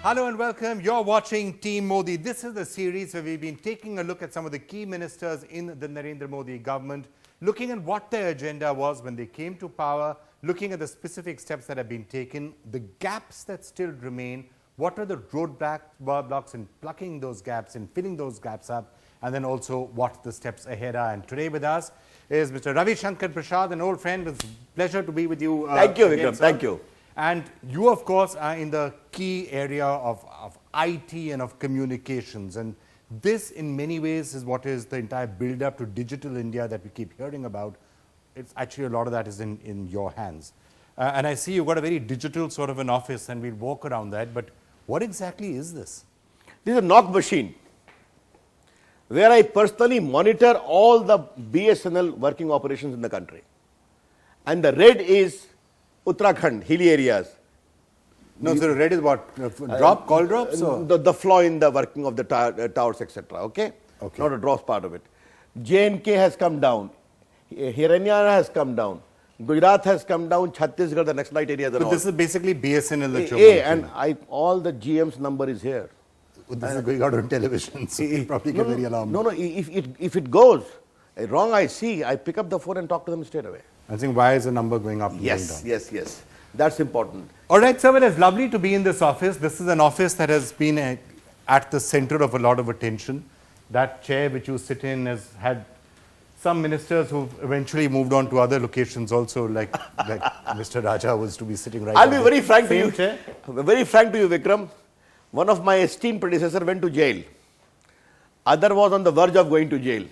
Hello and welcome. You're watching Team Modi. This is the series where we've been taking a look at some of the key ministers in the Narendra Modi government, looking at what their agenda was when they came to power, looking at the specific steps that have been taken, the gaps that still remain, what are the roadblocks in plugging those gaps and filling those gaps up, and then also what the steps ahead are. And today with us is Mr. Ravi Shankar Prasad, an old friend. It's a pleasure to be with you. Thank you, Vikram. Thank you. And you, of course, are in the key area of IT and of communications. And this, in many ways, is what is the entire build-up to digital India that we keep hearing about. It's actually a lot of that is in your hands. And I see you've got a very digital sort of an office, and we'll walk around that. But what exactly is this? This is a knock machine where I personally monitor all the BSNL working operations in the country. And the red is Uttarakhand, hilly areas. No, so the red is what? Call drops? Or? The flaw in the working of the towers, etc. Okay? Not a drops part of it. J&K has come down. Haryana has come down. Gujarat has come down. Chhattisgarh, the Naxalite areas are all. This is basically BSNL that you're and all the GM's number is here. This is going out on television, so you probably get very alarmed. No, if it goes wrong, I see, I pick up the phone and talk to them straight away. I think why is the number going up and going down? Yes. That's important. All right, sir, well, it's lovely to be in this office. This is an office that has been at the center of a lot of attention. That chair which you sit in has had some ministers who've eventually moved on to other locations also, like Mr. Raja was to be sitting right I'll be very frank to you. Chair. Very frank to you, Vikram. One of my esteemed predecessors went to jail. Other was on the verge of going to jail.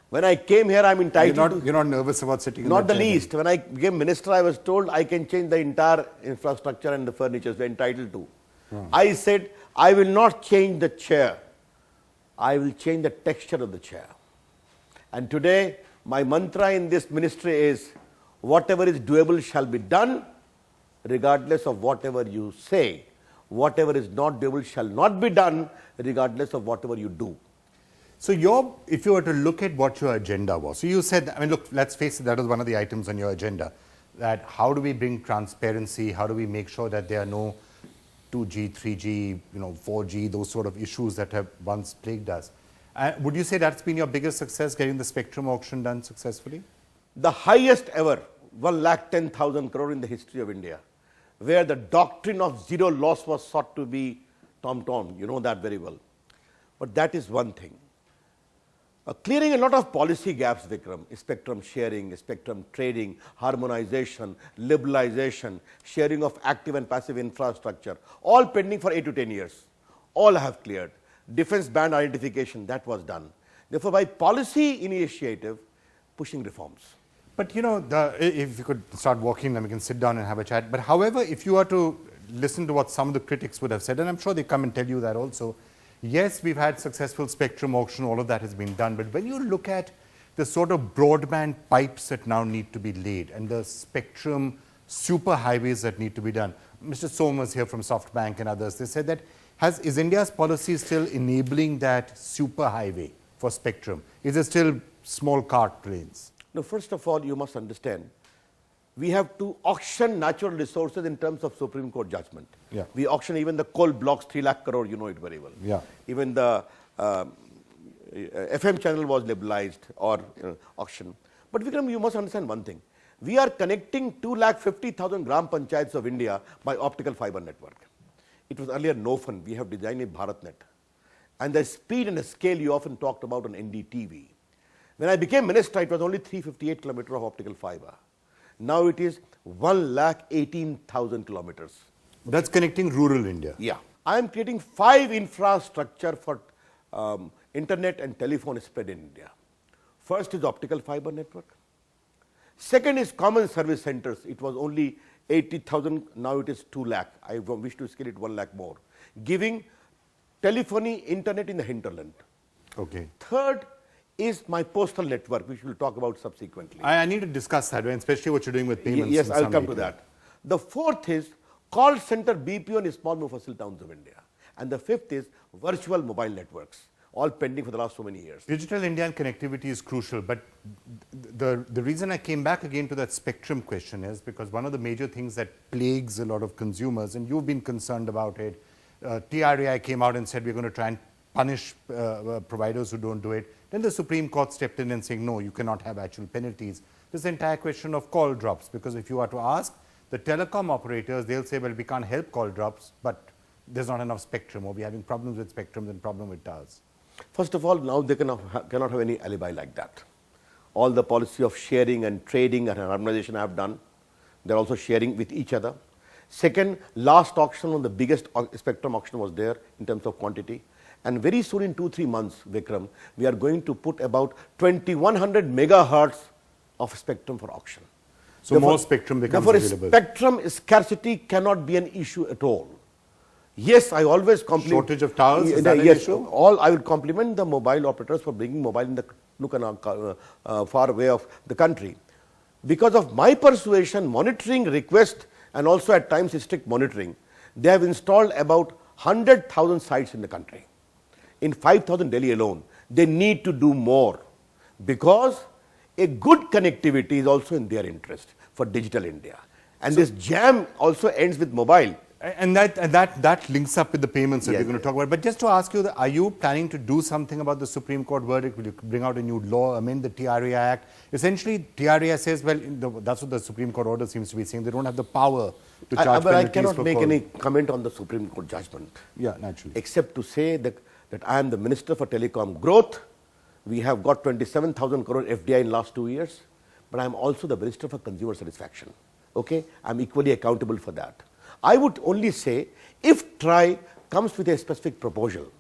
When I came here, I'm entitled You're not nervous about sitting in Not that the chair, least. When I became minister, I was told I can change the entire infrastructure and the furniture. We're entitled to. I said, I will not change the chair. I will change the texture of the chair. And today, my mantra in this ministry is, whatever is doable shall be done, regardless of whatever you say. Whatever is not doable shall not be done, regardless of whatever you do. So if you were to look at what your agenda was, so you said, I mean, look, let's face it, that was one of the items on your agenda, that how do we bring transparency, how do we make sure that there are no 2G, 3G, 4G, those sort of issues that have once plagued us. Would you say that's been your biggest success, getting the spectrum auction done successfully? The highest ever, 1,10,000 crore in the history of India, where the doctrine of zero loss was sought to be tom-tom. You know that very well. But that is one thing. Clearing a lot of policy gaps, Vikram, spectrum sharing, spectrum trading, harmonization, liberalization, sharing of active and passive infrastructure, all pending for 8 to 10 years. All have cleared. Defense band identification, that was done. Therefore, by policy initiative, pushing reforms. But if you could start walking, then we can sit down and have a chat. But however, if you were to listen to what some of the critics would have said, and I'm sure they come and tell you that also, yes, we've had successful spectrum auction, all of that has been done. But when you look at the sort of broadband pipes that now need to be laid and the spectrum super highways that need to be done, Mr. Somas here from SoftBank and others, they said that is India's policy still enabling that super highway for spectrum? Is it still small cart lanes? No, first of all, you must understand, we have to auction natural resources in terms of Supreme Court judgment. Yeah. We auction even the coal blocks, 3 lakh crore, you know it very well. Yeah. Even the FM channel was liberalized or auction. But Vikram, you must understand one thing. We are connecting 2,50,000 gram panchayats of India by optical fiber network. It was earlier no fun. We have designed a BharatNet. And the speed and the scale you often talked about on NDTV. When I became minister, it was only 358 kilometers of optical fiber. Now it is 1,18,000 kilometers. That's connecting rural India. Yeah. I am creating 5 infrastructure for internet and telephone spread in India. First is optical fiber network. Second is common service centers. It was only 80,000, now it is 2 lakh. I wish to scale it 1 lakh more. Giving telephony, internet in the hinterland. Okay. Third is my postal network, which we'll talk about subsequently. I need to discuss that, especially what you're doing with payments. Yes, I'll come to that. The fourth is call center BPO in small municipal towns of India. And the fifth is virtual mobile networks, all pending for the last so many years. Digital India and connectivity is crucial, but the reason I came back again to that spectrum question is because one of the major things that plagues a lot of consumers, and you've been concerned about it, TRAI came out and said we're going to try and punish providers who don't do it. Then the Supreme Court stepped in and saying, no, you cannot have actual penalties. This entire question of call drops, because if you are to ask the telecom operators, they'll say, well, we can't help call drops, but there's not enough spectrum, or we're having problems with spectrum and problem with towers. First of all, now they cannot have any alibi like that. All the policy of sharing and trading and harmonization I have done, they're also sharing with each other. Second, last auction, on the biggest spectrum auction was there in terms of quantity. And very soon, in 2-3 months, Vikram, we are going to put about 2100 megahertz of spectrum for auction. So therefore, more spectrum becomes available. Spectrum scarcity cannot be an issue at all. Yes, I always compliment. Shortage of towers, is that an issue? I will compliment the mobile operators for bringing mobile in the nook and far away of the country. Because of my persuasion, monitoring request, and also at times strict monitoring, they have installed about 100,000 sites in the country. In 5,000 Delhi alone, they need to do more, because a good connectivity is also in their interest for digital India. And so, this jam also ends with mobile. And that links up with the payments that we're going to talk about. But just to ask you, are you planning to do something about the Supreme Court verdict? Will you bring out a new law, amend the TRAI Act? Essentially, TRAI says, well, that's what the Supreme Court order seems to be saying. They don't have the power to charge penalties. But I cannot make any comment on the Supreme Court judgment. Yeah, naturally. Except to say that I am the Minister for Telecom Growth. We have got 27,000 crore FDI in last 2 years. But I am also the Minister for Consumer Satisfaction. Okay? I am equally accountable for that. I would only say, if TRAI comes with a specific proposal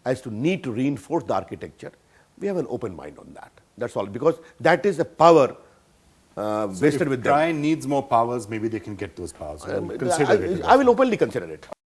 as to need to reinforce the architecture, we have an open mind on that. That's all, because that is a power vested with them. If TRAI needs more powers, maybe they can get those powers. I will openly consider it.